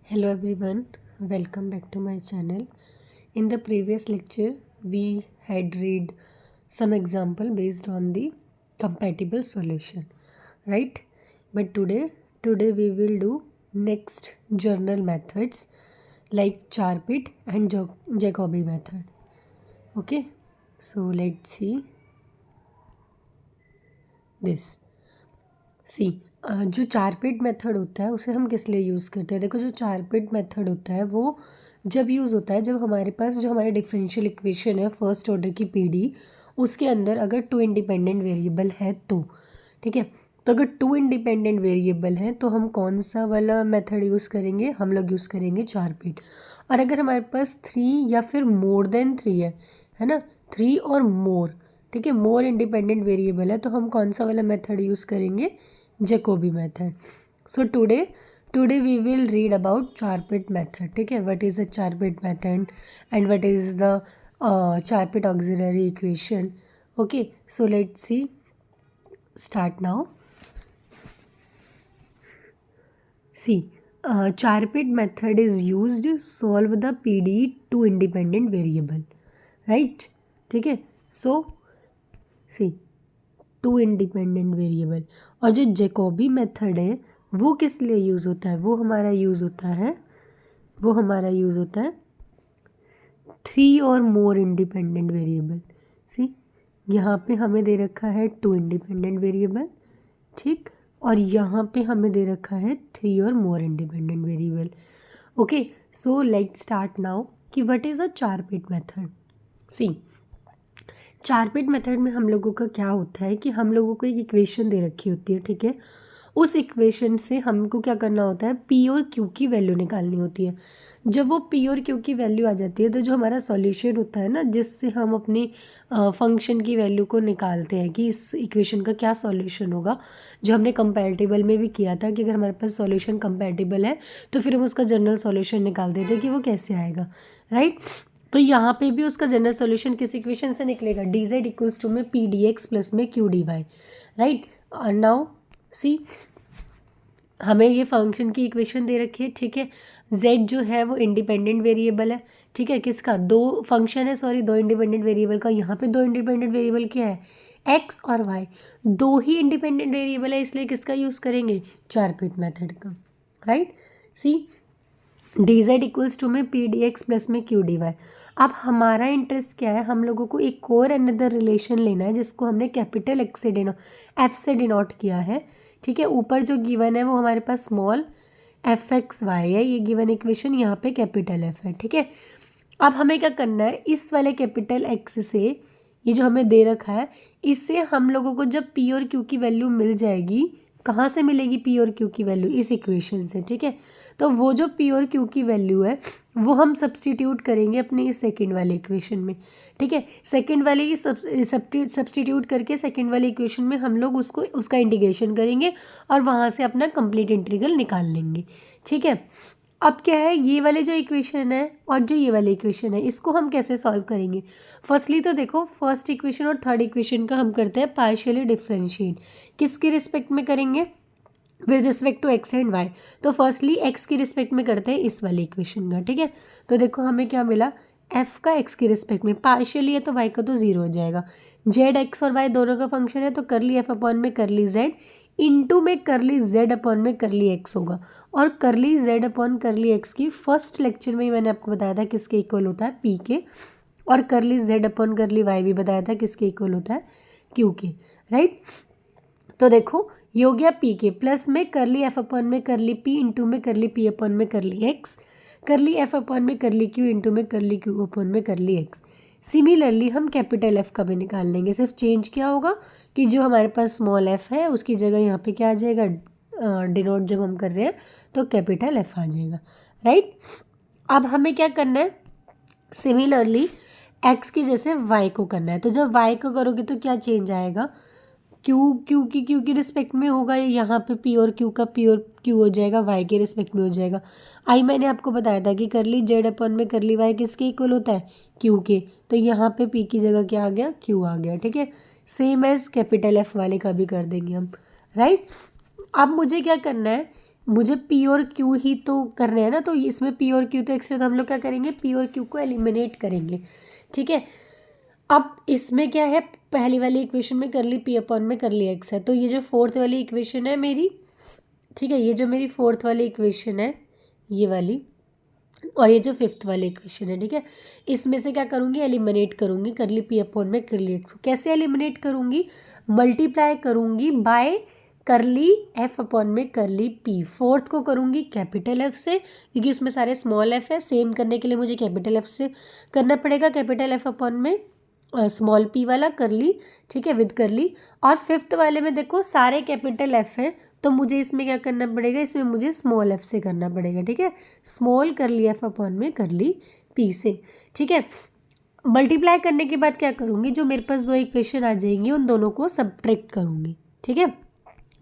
Hello everyone, welcome back to my channel. In the previous lecture, we had read some example based on the compatible solution, right? But today we will do next journal methods like Charpit and Jacobi method. Okay, so let's see this. सी जो Charpit method होता है उसे हम किस लिए use करते हैं। देखो, जो चारपिट मेथड होता है वो जब यूज़ होता है जब हमारे पास जो हमारी डिफरेंशियल इक्वेशन है फर्स्ट ऑर्डर की पीडी, उसके अंदर अगर टू इंडिपेंडेंट वेरिएबल है तो ठीक है। तो अगर टू इंडिपेंडेंट वेरिएबल है तो हम कौन सा वाला मेथड यूज़ करेंगे, हम लोग यूज़ करेंगे चारपिट। और अगर हमारे पास थ्री या फिर मोर देन थ्री है ना, थ्री और मोर, ठीक है, मोर इंडिपेंडेंट वेरिएबल है तो हम कौन सा वाला मेथड यूज़ करेंगे, Jacobi method. So today we will read about Charpit method. ठीक है, what is a Charpit method and what is the Charpit auxiliary equation. Okay, so let's see. Start now. See, Charpit method is used to solve the PDE to independent variable. Right? ठीक है. So see, two independent variable. और जो Jacobi method है वो किस लिए use होता है, वो हमारा यूज़ होता है थ्री और मोर इंडिपेंडेंट वेरिएबल। सी, यहाँ पे हमें दे रखा है टू इंडिपेंडेंट वेरिएबल, ठीक, और यहाँ पे हमें दे रखा है थ्री और more independent variable. Okay, so let's start now कि what is a Charpit method. See, Charpit method में हम लोगों का क्या होता है कि हम लोगों को एक इक्वेशन दे रखी होती है, ठीक है। उस इक्वेशन से हमको क्या करना होता है, पी और क्यू की वैल्यू निकालनी होती है। जब वो पी और क्यू की वैल्यू आ जाती है तो जो हमारा सॉल्यूशन होता है ना, जिससे हम अपनी फंक्शन की वैल्यू को निकालते हैं कि इस इक्वेशन का क्या सॉल्यूशन होगा, जो हमने कंपैरेटिबल में भी किया था कि अगर हमारे पास सॉल्यूशन कंपैरेटिबल है तो फिर हम उसका जनरल सॉल्यूशन निकाल देते हैं कि वो कैसे आएगा, राइट। तो यहाँ पे भी उसका जनरल सॉल्यूशन किस इक्वेशन से निकलेगा, डी जेड इक्वल्स टू में पी डी एक्स प्लस में q d y, right. Now see, हमें ये फंक्शन की इक्वेशन दे रखी है, ठीक है। z जो है वो इंडिपेंडेंट वेरिएबल है, ठीक है, किसका, दो फंक्शन है, सॉरी, दो इंडिपेंडेंट वेरिएबल का। यहाँ पे दो इंडिपेंडेंट वेरिएबल क्या है, x और y, दो ही इंडिपेंडेंट वेरिएबल है, इसलिए किसका यूज़ करेंगे, चारपिट मेथड का, right. See, d z equals to में पी डी एक्स प्लस में क्यू डी वाई। अब हमारा इंटरेस्ट क्या है, हम लोगों को एक और अनदर रिलेशन लेना है जिसको हमने कैपिटल एक्स से एफ से डिनोट किया है, ठीक है। ऊपर जो गिवन है वो हमारे पास स्मॉल एफ एक्स वाई है, ये गिवन इक्वेशन, यहाँ पे कैपिटल एफ है, ठीक है। अब हमें क्या करना है, इस वाले कैपिटल एक्स से, ये जो हमें दे रखा है, इससे हम लोगों को जब पी और क्यू की वैल्यू मिल जाएगी, कहाँ से मिलेगी पी और क्यू की वैल्यू, इस इक्वेशन से, ठीक है। तो वो जो पी और क्यू की वैल्यू है वो हम सब्सटीट्यूट करेंगे अपनी इस सेकंड वाले इक्वेशन में, ठीक है। सेकंड वाले की सब्सटीट्यूट करके सेकंड वाले इक्वेशन में हम लोग उसका इंटीग्रेशन करेंगे और वहाँ से अपना कंप्लीट इंटीग्रल निकाल लेंगे, ठीक है। अब क्या है, ये वाले जो इक्वेशन है और जो ये वाले इक्वेशन है, इसको हम कैसे सॉल्व करेंगे। फर्स्टली तो देखो, फर्स्ट इक्वेशन और थर्ड इक्वेशन का हम करते हैं पार्शियली डिफरेंशिएट। किसके रिस्पेक्ट में करेंगे, with respect to x and y. तो फर्स्टली एक्स की रिस्पेक्ट में करते हैं इस वाले इक्वेशन का, ठीक है। तो देखो हमें क्या मिला, एफ का एक्स की रिस्पेक्ट में पार्शियली है तो वाई का तो जीरो हो जाएगा। जेड एक्स और वाई दोनों का फंक्शन है तो करली एफ अपॉन में करली जेड इंटू में करली जेड अपॉन में करली एक्स होगा। और करली जेड अपॉन करली एक्स की फर्स्ट लेक्चर में ही मैंने आपको बताया था किसके इक्वल होता है, पी के। और करली जेड अपॉन करली वाई भी बताया था किसके इक्वल होता है, क्यू के, राइट। तो देखो, ये हो गया पी के, प्लस में करली एफ अपॉन में करली पी इंटू में करली पी अपॉन में करली एक्स, करली एफ अपॉन में करली क्यू इंटू में करली क्यू अपॉन में करली एक्स। सिमिलरली हम कैपिटल एफ का भी निकाल लेंगे, सिर्फ चेंज क्या होगा कि जो हमारे पास स्मॉल एफ है उसकी जगह यहाँ पे क्या आ जाएगा, डिनोट जब हम कर रहे हैं तो कैपिटल एफ आ जाएगा, राइट। अब हमें क्या करना है, सिमिलरली एक्स की जैसे वाई को करना है। तो जब वाई को करोगे तो क्या चेंज आएगा, क्यू की रिस्पेक्ट में होगा, यहाँ पे पी और क्यू हो जाएगा, वाई के रिस्पेक्ट में हो जाएगा। आई मैंने आपको बताया था कि करली जेड अपन में करली वाई किसके इक्वल होता है, क्यू के। तो यहाँ पे पी की जगह क्या आ गया, क्यू आ गया, ठीक है। सेम एज कैपिटल एफ वाले का भी कर देंगे हम, राइट। अब मुझे क्या करना है, मुझे पी और क्यू ही तो करने हैं ना, तो इसमें पी और क्यू तो एक्स्ट्रा, तो हम लोग क्या करेंगे, पी और क्यू को एलिमिनेट करेंगे। ठीक है, अब इसमें क्या है, पहली वाली इक्वेशन में कर ली पी अपॉन में कर ली एक्स है, तो ये जो फोर्थ वाली इक्वेशन है मेरी, ठीक है, ये जो मेरी फोर्थ वाली इक्वेशन है ये वाली, और ये जो फिफ्थ वाली इक्वेशन है, ठीक है, इसमें से क्या करूँगी, एलिमिनेट करूँगी, कर ली पी अपॉन में कर ली एक्स। कैसे एलिमिनेट करूँगी, मल्टीप्लाई करूँगी बाय कर ली एफ अपॉन में कर ली पी। फोर्थ को करूँगी कैपिटल एफ से, क्योंकि उसमें सारे स्मॉल एफ है, सेम करने के लिए मुझे कैपिटल एफ से करना पड़ेगा, कैपिटल एफ अपॉन में स्मॉल पी वाला कर ली, ठीक है, विद कर ली। और फिफ्थ वाले में देखो सारे कैपिटल एफ हैं, तो मुझे इसमें क्या करना पड़ेगा, इसमें मुझे स्मॉल एफ से करना पड़ेगा, ठीक है, स्मॉल कर ली एफ अपॉन में कर ली पी से। ठीक है, मल्टीप्लाई करने के बाद क्या करूँगी, जो मेरे पास दो इक्वेशन आ जाएंगी उन दोनों को सब्ट्रैक्ट करूँगी। ठीक है,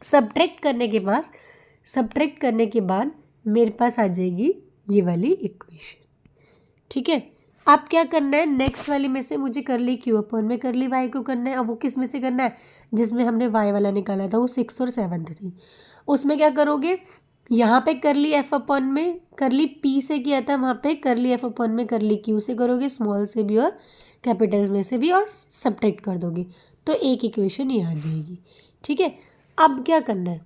सब्ट्रैक्ट करने के बाद मेरे पास आ जाएगी ये वाली इक्वेशन। ठीक है, अब क्या करना है, नेक्स्ट वाली में से मुझे कर ली क्यू अपॉन में कर ली वाई को करना है। अब वो किस में से करना है, जिसमें हमने वाई वाला निकाला था, वो सिक्स्थ और सेवन्थ थी, उसमें क्या करोगे, यहाँ पे कर ली एफ अपॉन में कर ली पी से किया था, वहाँ पे कर ली एफ अपॉन में कर ली क्यू से करोगे, स्मॉल से भी और कैपिटल में से भी, और सब्ट्रैक्ट कर दोगे, तो एक इक्वेशन ये आ जाएगी। ठीक है, अब क्या करना है,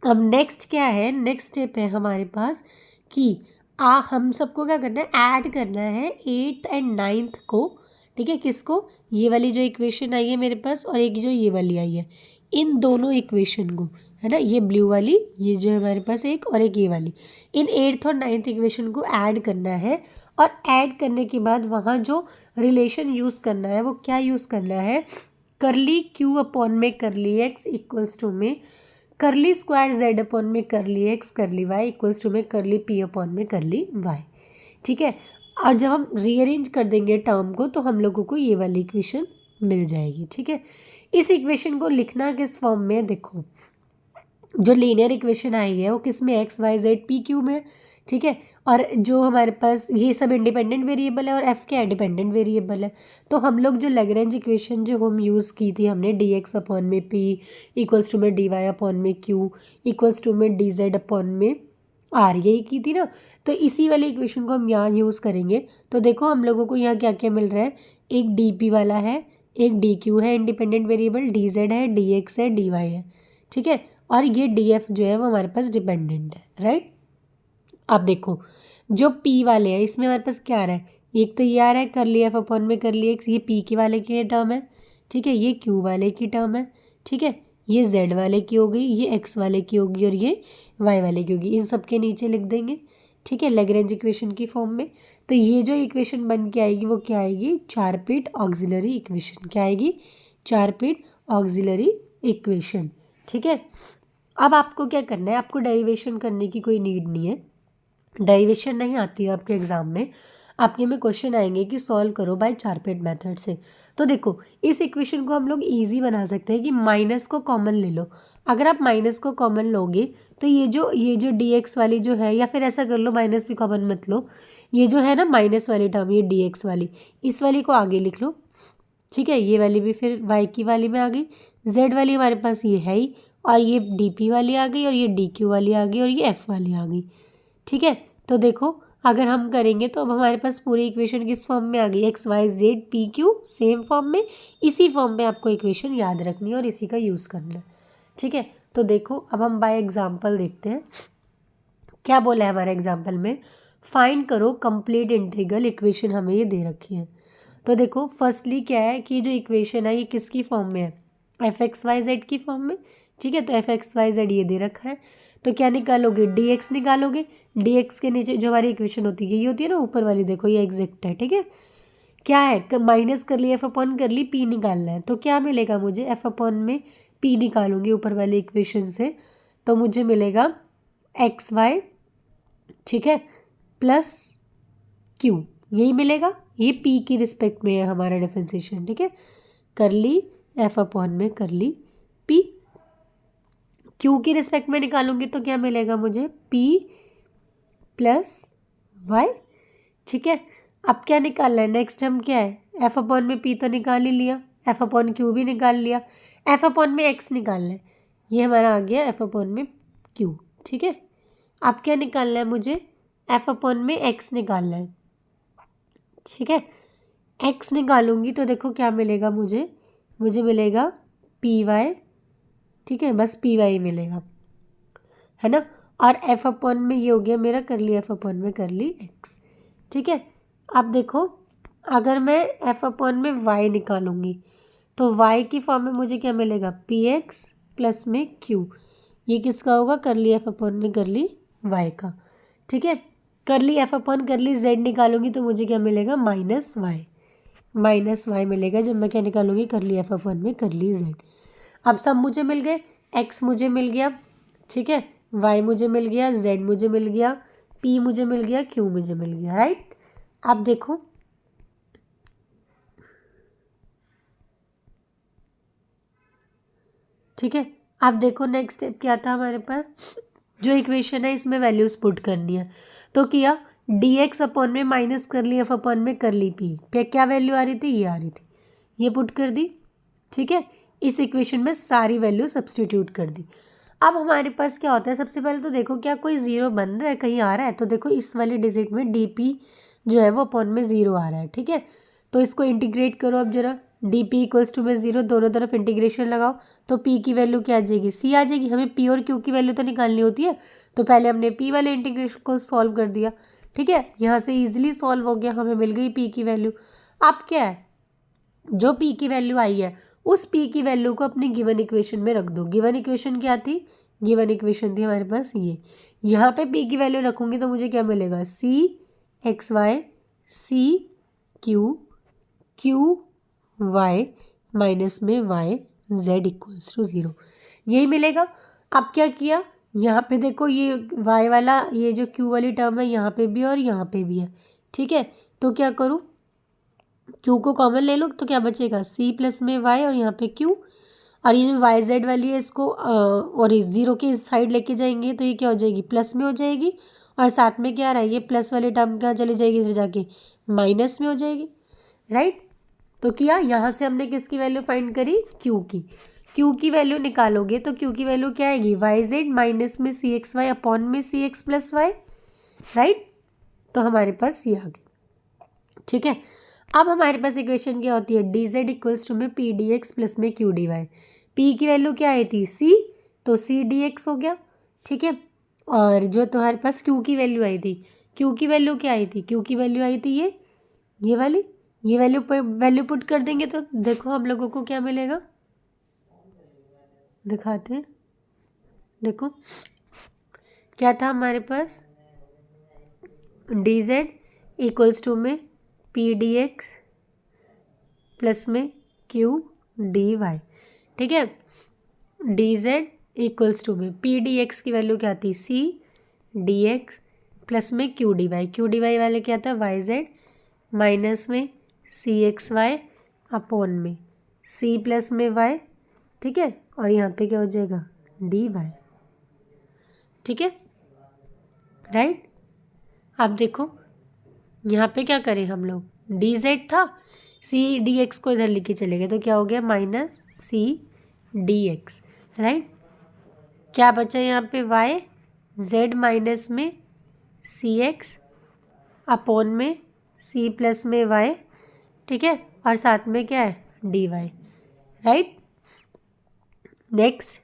अब नेक्स्ट क्या है, नेक्स्ट स्टेप है हमारे पास कि हम सबको क्या करना है, ऐड करना है 8th एंड 9th को। ठीक है, किसको, ये वाली जो इक्वेशन आई है मेरे पास और एक जो ये वाली आई है, इन दोनों इक्वेशन को, है ना, ये ब्लू वाली, ये जो है हमारे पास एक, और एक ये वाली, इन 8th और 9th इक्वेशन को ऐड करना है। और ऐड करने के बाद वहाँ जो रिलेशन यूज़ करना है वो क्या यूज़ करना है, करली क्यू अपॉन में कर ली एक्स इक्वल्स टू में करली स्क्वायर जेड अपॉन में कर ली एक्स कर ली वाई इक्वल्स टू में कर ली पी अपॉन में कर ली वाई। ठीक है, और जब हम रीअरेंज कर देंगे टर्म को तो हम लोगों को ये वाली इक्वेशन मिल जाएगी। ठीक है, इस इक्वेशन को लिखना किस फॉर्म में है, देखो जो लीनियर इक्वेशन आई है वो किस में, x y z p q में। ठीक है, और जो हमारे पास ये सब इंडिपेंडेंट वेरिएबल है और एफ क्या डिपेंडेंट वेरिएबल है, तो हम लोग जो लैग्रेंज इक्वेशन जो हम यूज़ की थी हमने, डी एक्स अपॉन में पी इक्वल्स टू में डी वाई अपॉन में क्यू इक्वल्स टू में डी जेड अपॉन में आर, यही की थी ना, तो इसी वाली इक्वेशन को हम यहाँ यूज़ करेंगे। तो देखो हम लोगों को यहाँ क्या क्या मिल रहा है, एक डी पी वाला है, एक डी क्यू है इंडिपेंडेंट वेरिएबल, डी जेड है, डी एक्स है, डी वाई है। ठीक है, और ये डी एफ जो है वो हमारे पास डिपेंडेंट है, राइट। अब देखो जो पी वाले हैं इसमें हमारे पास क्या आ रहा है, एक तो ये आ रहा है कर ली एफ अपॉन में कर ली एक्स, ये पी के वाले की टर्म है। ठीक है, ये क्यू वाले की टर्म है। ठीक है, ये जेड वाले की होगी, ये एक्स वाले की होगी, और ये वाई वाले की होगी, इन सब के नीचे लिख देंगे। ठीक है, लैग्रेंज इक्वेशन की फॉर्म में। तो ये जो इक्वेशन बन के आएगी वो क्या आएगी, चार पीट ऑक्सिलरी इक्वेशन। क्या आएगी, चार पीट ऑक्सिलरी इक्वेशन। ठीक है, अब आपको क्या करना है, आपको डेरिवेशन करने की कोई नीड नहीं है, डेरिवेशन नहीं आती है आपके एग्जाम में, आपके में क्वेश्चन आएंगे कि सॉल्व करो बाय चारपेट मेथड से। तो देखो इस इक्वेशन को हम लोग इजी बना सकते हैं कि माइनस को कॉमन ले लो। अगर आप माइनस को कॉमन लोगे तो ये जो डी एक्स वाली जो है, या फिर ऐसा कर लो माइनस भी कॉमन मत लो, ये जो है ना माइनस वाली टर्म, ये डी एक्स वाली, इस वाली को आगे लिख लो। ठीक है, ये वाली भी फिर वाई की वाली में आ गई, जेड वाली हमारे पास ये है ही, और ये डी पी वाली आ गई, और ये डी क्यू वाली आ गई, और ये एफ वाली आ गई। ठीक है, तो देखो अगर हम करेंगे तो अब हमारे पास पूरी इक्वेशन किस फॉर्म में आ गई, x y z p q same form में। इसी फॉर्म में आपको इक्वेशन याद रखनी है और इसी का यूज़ करना है। ठीक है, तो देखो अब हम बाय एग्जांपल देखते हैं क्या बोला है हमारे एग्जांपल में, फाइंड करो कंप्लीट इंटीग्रल इक्वेशन हमें ये दे रखी है। तो देखो फर्स्टली क्या है कि जो इक्वेशन है ये किसकी फॉर्म में है, एफ एक्स वाई जेड की फॉर्म में। ठीक है, तो एफ एक्स वाई जेड ये दे रखा है, तो क्या निकालोगे, डी एक्स निकालोगे। डी एक्स के नीचे जो हमारी इक्वेशन होती है ये होती है ना ऊपर वाली, देखो ये एग्जैक्ट है। ठीक है, क्या है, माइनस कर ली एफ अपॉन कर ली पी निकालना है, तो क्या मिलेगा मुझे, एफ अपॉन में पी निकालूंगी ऊपर वाली इक्वेशन से, तो मुझे मिलेगा एक्स वाई, ठीक है, प्लस क्यू, यही मिलेगा, ये पी की रिस्पेक्ट में है हमारा डिफरेंशिएशन। ठीक है, कर ली एफ अपॉन में कर ली पी, क्यू की रिस्पेक्ट में निकालूंगी तो क्या मिलेगा मुझे, पी प्लस वाई। ठीक है, अब क्या निकालना है, नेक्स्ट हम क्या है, एफ अपॉन में पी तो निकाल ही लिया, एफ अपॉन क्यू भी निकाल लिया, एफ अपॉन में एक्स निकालना है, ये हमारा आ गया एफ अपॉन में क्यू। ठीक है। अब क्या निकालना है मुझे, एफ अपॉन में एक्स निकालना है, ठीक है। एक्स निकालूंगी तो देखो क्या मिलेगा मुझे मिलेगा पी वाई, ठीक है, बस पी वाई मिलेगा, है ना। और एफ अपॉन में ये हो गया मेरा कर ली एफ अपॉन में कर ली एक्स, ठीक है। अब देखो अगर मैं एफ अपॉन में वाई निकालूंगी तो वाई की फॉर्म में मुझे क्या मिलेगा, पी एक्स प्लस में क्यू, ये किसका होगा, कर ली एफ अपॉन में कर ली वाई का, ठीक है। कर ली एफ अपॉन कर ली जेड निकालूंगी तो मुझे क्या मिलेगा, माइनस वाई मिलेगा जब मैं क्या निकालूंगी, कर ली एफ अपॉन में कर ली जेड। अब सब मुझे मिल गए, एक्स मुझे मिल गया, ठीक है, वाई मुझे मिल गया, जेड मुझे मिल गया, पी मुझे मिल गया, क्यू मुझे मिल गया, राइट। अब देखो ठीक है, अब देखो नेक्स्ट स्टेप क्या था हमारे पास, जो इक्वेशन है इसमें वैल्यूज पुट करनी है, तो किया डी एक्स अपॉन में माइनस कर ली एफ अपॉन में कर ली पी, पे क्या वैल्यू आ रही थी, ये आ रही थी, ये पुट कर दी, ठीक है। इस इक्वेशन में सारी वैल्यू सब्सटीट्यूट कर दी। अब हमारे पास क्या होता है, सबसे पहले तो देखो क्या कोई ज़ीरो बन रहा है, कहीं आ रहा है, तो देखो इस वाली डिजिट में डी पी जो है वो अपॉन में ज़ीरो आ रहा है, ठीक है। तो इसको इंटीग्रेट करो अब जरा, डी पी इक्वल्स टू में ज़ीरो, दोनों तरफ इंटीग्रेशन लगाओ तो पी की वैल्यू क्या आ जाएगी, सी आ जाएगी। हमें पी और क्यू की वैल्यू तो निकालनी होती है, तो पहले हमने पी वाले इंटीग्रेशन को सॉल्व कर दिया, ठीक है। यहाँ से ईजिली सॉल्व हो गया, हमें मिल गई पी की वैल्यू। अब क्या है, जो पी की वैल्यू आई है उस पी की वैल्यू को अपनी गिवन इक्वेशन में रख दो। गिवन इक्वेशन क्या थी, गिवन इक्वेशन थी हमारे पास ये, यहाँ पे पी की वैल्यू रखूँगी तो मुझे क्या मिलेगा, C X Y C Q Q Y minus में Y Z equals to zero, यही मिलेगा। अब क्या किया, यहाँ पे देखो ये वाई वाला ये जो क्यू वाली टर्म है यहाँ पे भी और यहाँ पे भी है, ठीक है। तो क्या करूँ, क्यू को कॉमन ले लो तो क्या बचेगा, सी प्लस में वाई और यहाँ पे क्यू, और ये जो वाई जेड वाली है इसको और इस जीरो के साइड लेके जाएंगे तो ये क्या हो जाएगी, प्लस में हो जाएगी, और साथ में क्या रहा है, ये प्लस वाली टर्म कहाँ चली जाएगी, इधर जाके माइनस में हो जाएगी, राइट। तो किया, यहाँ से हमने किसकी वैल्यू फाइंड करी, क्यू की वैल्यू निकालोगे तो क्यू की वैल्यू क्या आएगी, वाई जेड माइनस में सी एक्स वाई अपॉन में सी एक्स प्लस वाई, राइट। तो हमारे पास ये आ गई, ठीक है। अब हमारे पास इक्वेशन क्या होती है, डी जेड इक्वल्स टू में पी डी एक्स प्लस में क्यू डी वाई, पी की वैल्यू क्या आई थी, सी, तो सी डी एक्स हो गया, ठीक है। और जो तुम्हारे पास क्यू की वैल्यू आई थी, क्यू की वैल्यू क्या आई थी, क्यू की वैल्यू आई थी ये वाली, ये वैल्यू पुट कर देंगे तो देखो हम लोगों को क्या मिलेगा, दिखाते हैं, देखो क्या था हमारे पास, डी जेड इक्वल्स टू में पी डी एक्स प्लस में क्यू डी वाई, ठीक है। डी जेड इक्वल्स टू में पी डी एक्स की वैल्यू क्या थी, सी डी एक्स प्लस में क्यू डी वाई वाले क्या था, वाई जेड माइनस में सी एक्स वाई अपॉन में सी प्लस में वाई, ठीक है। और यहाँ पे क्या हो जाएगा, डी वाई, ठीक है, राइट। अब देखो यहाँ पे क्या करें हम लोग, डी जेड था, सी डी एक्स को इधर लेके चले गए तो क्या हो गया, minus c d x, right. क्या बचा यहाँ पे, वाई जेड माइनस में सी एक्स अपॉन में सी प्लस में वाई, ठीक है, और साथ में क्या है, डी वाई, राइट। नेक्स्ट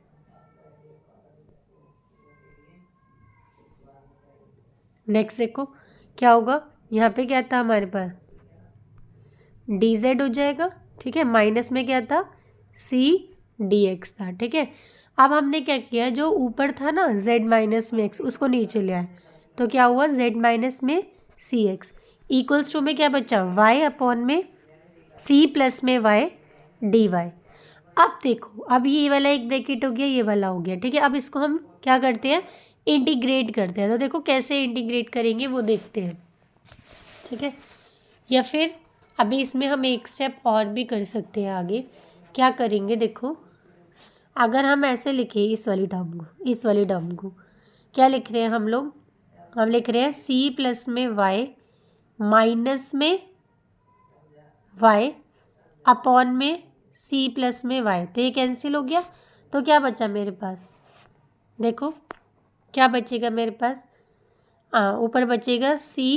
देखो क्या होगा, यहाँ पे क्या था हमारे पास, डी जेड हो जाएगा, ठीक है, माइनस में क्या था, सी डी एक्स था, ठीक है। अब हमने क्या किया, जो ऊपर था ना जेड माइनस में एक्स उसको नीचे ले आए तो क्या हुआ, जेड माइनस में सी एक्स इक्वल्स टू में क्या बचा, वाई अपॉन में सी प्लस में वाई डी वाई। अब देखो अब ये वाला एक ब्रैकेट हो गया, ये वाला हो गया, ठीक है। अब इसको हम क्या करते हैं, इंटीग्रेट करते हैं, तो देखो कैसे इंटीग्रेट करेंगे वो देखते हैं, ठीक है। या फिर अभी इसमें हम एक स्टेप और भी कर सकते हैं आगे, क्या करेंगे देखो, अगर हम ऐसे लिखें इस वाली टर्म को क्या लिख रहे हैं हम लोग, हम लिख रहे हैं सी प्लस में वाई माइनस में वाई अपॉन में सी प्लस में वाई, तो ये कैंसिल हो गया, तो क्या बचा मेरे पास, देखो क्या बचेगा मेरे पास, ऊपर बचेगा सी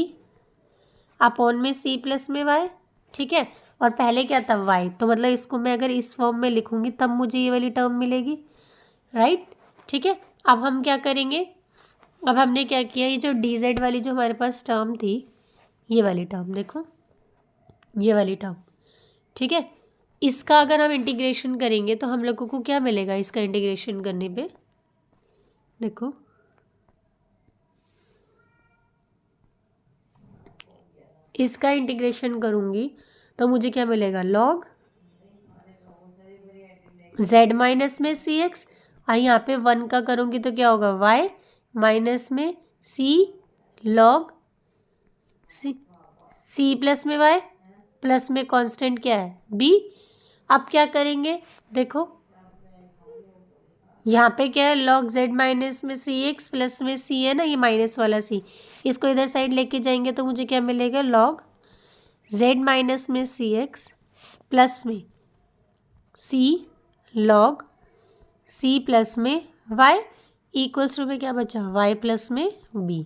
अपॉन में सी प्लस में वाई, ठीक है। और पहले क्या था वाई, तो मतलब इसको मैं अगर इस फॉर्म में लिखूंगी तब मुझे ये वाली टर्म मिलेगी, राइट, ठीक है। अब हम क्या करेंगे, अब हमने क्या किया, ये जो डी जेड वाली जो हमारे पास टर्म थी, ये वाली टर्म देखो, ये वाली टर्म, ठीक है, इसका अगर हम इंटीग्रेशन करेंगे तो हम लोगों को क्या मिलेगा, इसका इंटीग्रेशन करने पे देखो, इसका इंटीग्रेशन करूंगी तो मुझे क्या मिलेगा, लॉग z माइनस में सी एक्स, और यहाँ पे 1 का करूंगी तो क्या होगा, y माइनस में c लॉग c प्लस में y प्लस में कांस्टेंट क्या है b। अब क्या करेंगे, देखो यहाँ पे क्या है, लॉग z माइनस में सी एक्स प्लस में c है ना, ये माइनस वाला c, इसको इधर साइड लेके जाएंगे तो मुझे क्या मिलेगा, लॉग z माइनस में सी एक्स प्लस में c लॉग c प्लस में y इक्वल्स टू में क्या बचा, y प्लस में b।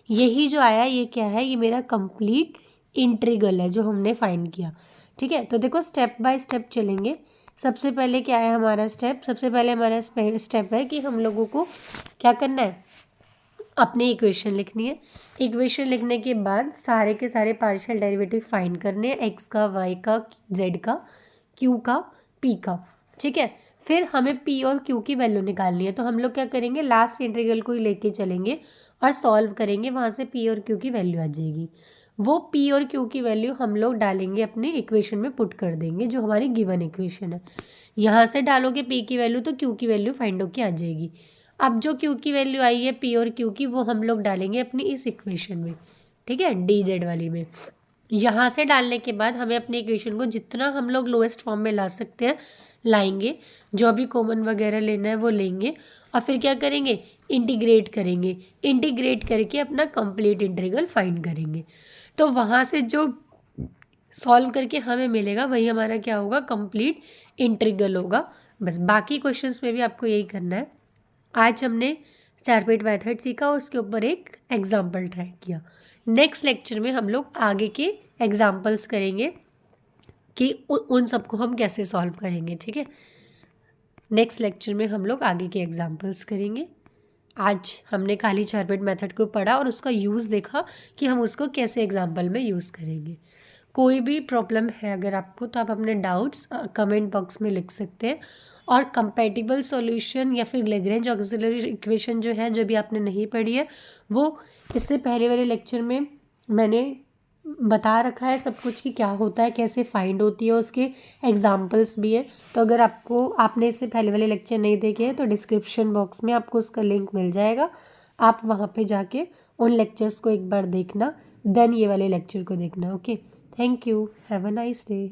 यही जो आया ये क्या है, ये मेरा कंप्लीट इंटीग्रल है जो हमने फाइंड किया, ठीक है। तो देखो स्टेप बाय स्टेप चलेंगे। सबसे पहले क्या है हमारा स्टेप, सबसे पहले हमारा स्टेप है कि हम लोगों को क्या करना है, अपनी इक्वेशन लिखनी है। इक्वेशन लिखने के बाद सारे के सारे पार्शियल डेरिवेटिव फाइंड करने हैं, एक्स का, वाई का, जेड का, क्यू का, पी का, ठीक है। फिर हमें पी और क्यू की वैल्यू निकालनी है, तो हम लोग क्या करेंगे, लास्ट इंटीग्रल को ही लेके चलेंगे और सॉल्व करेंगे, वहाँ से पी और क्यू की वैल्यू आ जाएगी। वो पी और क्यू की वैल्यू हम लोग डालेंगे अपने इक्वेशन में, पुट कर देंगे जो हमारी गिवन इक्वेशन है। यहाँ से डालोगे पी की वैल्यू तो क्यू की वैल्यू फाइंड होके आ जाएगी। अब जो क्यू की वैल्यू आई है पी और क्यू की, वो हम लोग डालेंगे अपनी इस इक्वेशन में, ठीक है, डी जेड वाली में। यहाँ से डालने के बाद हमें अपनी इक्वेशन को जितना हम लोग लोएस्ट फॉर्म में ला सकते हैं लाएंगे, जो भी कॉमन वगैरह लेना है वो लेंगे, और फिर क्या करेंगे, इंटीग्रेट करेंगे, इंटीग्रेट करके अपना कंप्लीट इंटीग्रल फाइंड करेंगे। तो वहाँ से जो सॉल्व करके हमें मिलेगा वही हमारा क्या होगा, कंप्लीट इंटीग्रल होगा। बस बाकी क्वेश्चंस में भी आपको यही करना है। आज हमने चारपेट मेथड सीखा और उसके ऊपर एक एग्जाम्पल ट्राई किया। नेक्स्ट लेक्चर में हम लोग आगे के एग्जाम्पल्स करेंगे कि उन सबको हम कैसे सॉल्व करेंगे, ठीक है। नेक्स्ट लेक्चर में हम लोग आगे के एग्जाम्पल्स करेंगे। आज हमने खाली चारपेट मेथड को पढ़ा और उसका यूज़ देखा कि हम उसको कैसे एग्जाम्पल में यूज़ करेंगे। कोई भी प्रॉब्लम है अगर आपको तो आप अपने डाउट्स कमेंट बॉक्स में लिख सकते हैं, और कंपैटिबल सॉल्यूशन या फिर लैग्रेंज ऑक्सिलरी इक्वेशन जो है, जो भी आपने नहीं पढ़ी है, वो इससे पहले वाले लेक्चर में मैंने बता रखा है सब कुछ कि क्या होता है, कैसे फाइंड होती है, उसके एग्जाम्पल्स भी है। तो अगर आपने इससे पहले वाले लेक्चर नहीं देखे हैं तो डिस्क्रिप्शन बॉक्स में आपको उसका लिंक मिल जाएगा, आप वहाँ पे जाके उन लेक्चर्स को एक बार देखना, देन ये वाले लेक्चर को देखना। Okay, thank you, have a nice day.